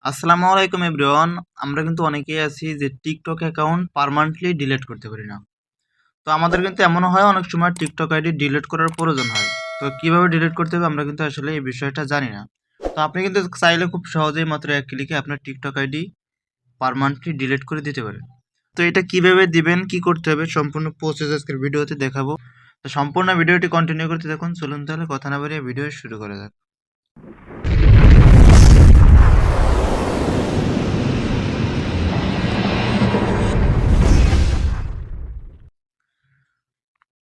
আসসালামু আলাইকুম এভরিওয়ান। আমরা কিন্তু অনেকেই আছি যে টিকটক অ্যাকাউন্ট পার্মানেন্টলি ডিলিট করতে পারি না। তো আমাদের কিন্তু এমনও হয় অনেক সময় টিকটক আইডি ডিলিট করার প্রয়োজন হয়। তো কিভাবে ডিলিট করতে হবে আমরা কিন্তু আসলে এই বিষয়টা জানি না। তো আপনি কিন্তু চাইলে খুব সহজেই মাত্র এক ক্লিকে আপনার টিকটক আইডি পার্মানেন্টলি ডিলিট করে দিতে পারেন। তো এটা কিভাবে দিবেন, কি করতে হবে সম্পূর্ণ প্রসেস আজকের ভিডিওতে দেখাবো। তো সম্পূর্ণ ভিডিওটি কন্টিনিউ করতে দেখুন। চলুন তাহলে কথা না বাড়িয়ে ভিডিও শুরু করা যাক।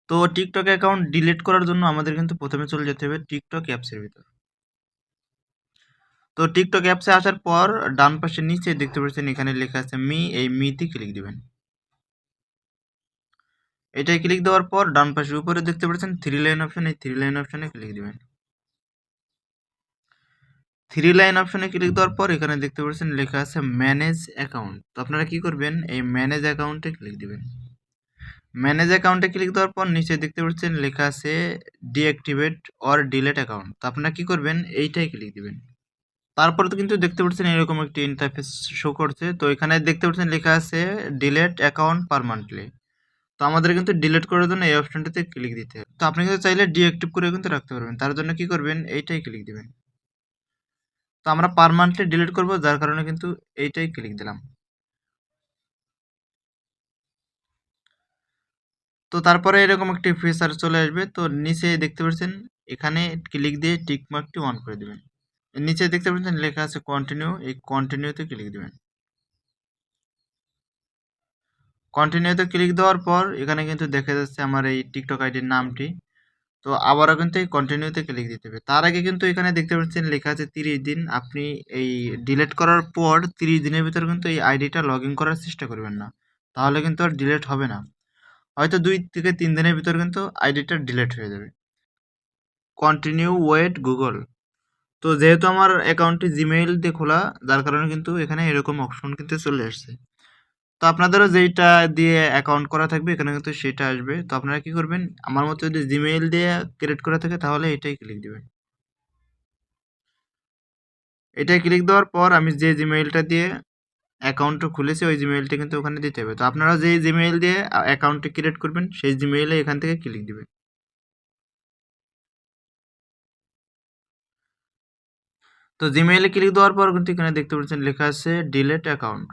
তো টিকটক অ্যাকাউন্ট ডিলিট করার জন্য আমাদের কিন্তু প্রথমে চলে যেতে হবে টিকটক অ্যাপসের ভিতর। তো টিকটক অ্যাপসে আসার পর ডান পাশে নিচে দেখতে পাচ্ছেন এখানে লেখা আছে মি, এই মিতে ক্লিক দিবেন। এটাই ক্লিক দেওয়ার পর ডান পাশের উপরে দেখতে পাচ্ছেন থ্রি লাইন অপশন, এই থ্রি লাইন অপশনে ক্লিক দিবেন। থ্রি লাইন অপশনে ক্লিক দেওয়ার পর এখানে দেখতে পাচ্ছেন লেখা আছে ম্যানেজ অ্যাকাউন্ট। তো আপনারা কি করবেন, এই ম্যানেজ অ্যাকাউন্টে ক্লিক দিবেন। ম্যানেজ অ্যাকাউন্টে ক্লিক দেওয়ার পর নিচে দেখতে পাচ্ছেন লেখা আছে ডিঅ্যাক্টিভেট অর ডিলেট অ্যাকাউন্ট। তো আপনারা কি করবেন, এইটাই ক্লিক দিবেন। তারপরে তো কিন্তু দেখতে পাচ্ছেন এরকম একটি ইন্টারফেস শো করছে। তো এখানে দেখতে পাচ্ছেন লেখা আছে ডিলেট অ্যাকাউন্ট পার্মানেন্টলি। তো আমাদের কিন্তু ডিলিট করার জন্য এই অপশনটাতে ক্লিক দিতে হবে। তো আপনি কিন্তু চাইলে ডিঅ্যাক্টিভ করে কিন্তু রাখতে পারবেন। তার জন্য কি করবেন, এইটাই ক্লিক দিবেন। তো আমরা পার্মানেন্টলি ডিলিট করব, যার কারণে কিন্তু এইটাই ক্লিক দিলাম। তো তারপরে এরকম একটি ফিচার চলে আসবে। তো নিচে দেখতে পাচ্ছেন এখানে ক্লিক দিয়ে টিক মার্কটি অন করে দিবেন। নিচে দেখতে পাচ্ছেন লেখা আছে কন্টিনিউ, এই কন্টিনিউতে ক্লিক দিবেন। কন্টিনিউতে ক্লিক দেওয়ার পর এখানে কিন্তু দেখা যাচ্ছে আমার এই টিকটক আইডির নামটি। তো আবারও কিন্তু এই কন্টিনিউতে ক্লিক দিতে হবে। তার আগে কিন্তু এখানে দেখতে পাচ্ছেন লেখা আছে 30 দিন। আপনি এই ডিলিট করার পর 30 দিনের ভিতর কিন্তু এই আইডিটা লগ ইন করার চেষ্টা করবেন না। তাহলে কিন্তু আর ডিলিট হবে না। হয়তো 2 থেকে 3 দিনের ভিতর কিন্তু আইডিটা ডিলিট হয়ে যাবে। Continue with Google. তো যেহেতু আমার অ্যাকাউন্টটি জিমেইল দিয়ে খোলা, যার কারণে কিন্তু এখানে এরকম অপশন কিন্তু চলে আসছে। তো আপনাদেরও যেইটা দিয়ে অ্যাকাউন্ট করা থাকবে এখানে কিন্তু সেটা আসবে। তো আপনারা কি করবেন, আমার মতো যদি জিমেইল দিয়ে ক্রিয়েট করা থাকে তাহলে এটাই ক্লিক দিবেন। এটাই ক্লিক দেওয়ার পর আমি যে জিমেইলটা দিয়ে অ্যাকাউন্টটা খুলেছি ওই জিমেইলটা কিন্তু ওখানে দিতে হবে। তো আপনারা যেই জিমেইল দিয়ে অ্যাকাউন্টটা ক্রিয়েট করবেন সেই জিমেইলে এখান থেকে ক্লিক দিবেন। তো জিমেইলে ক্লিক দেওয়ার পর কিন্তু এখানে দেখতে পাচ্ছেন লেখা আছে ডিলেট অ্যাকাউন্ট।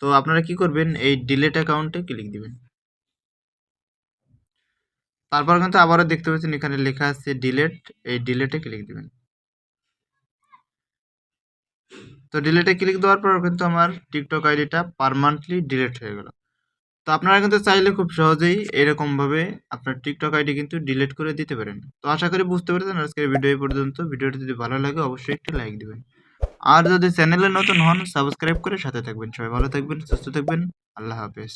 তো আপনারা কি করবেন, এই ডিলেট অ্যাকাউন্টে ক্লিক দিবেন। তারপর কিন্তু আবারও দেখতে পাচ্ছেন এখানে লেখা আছে ডিলেট, এই ডিলেটে ক্লিক দিবেন। তো ডিলেটে ক্লিক দেওয়ার পর কিন্তু আমার টিকটক আইডিটা পার্মানেন্টলি ডিলিট হয়ে গেল। তো আপনারা কিন্তু চাইলে খুব সহজেই এরকমভাবে আপনার টিকটক আইডি কিন্তু ডিলিট করে দিতে পারেন। তো আশা করি বুঝতে পেরেছেন আজকের ভিডিও এই পর্যন্ত। ভিডিওটি যদি ভালো লাগে অবশ্যই একটি লাইক দিবেন। আর যদি চ্যানেলে নতুন হন সাবস্ক্রাইব করে সাথে থাকবেন। সবাই ভালো থাকবেন, সুস্থ থাকবেন। আল্লাহ হাফেজ।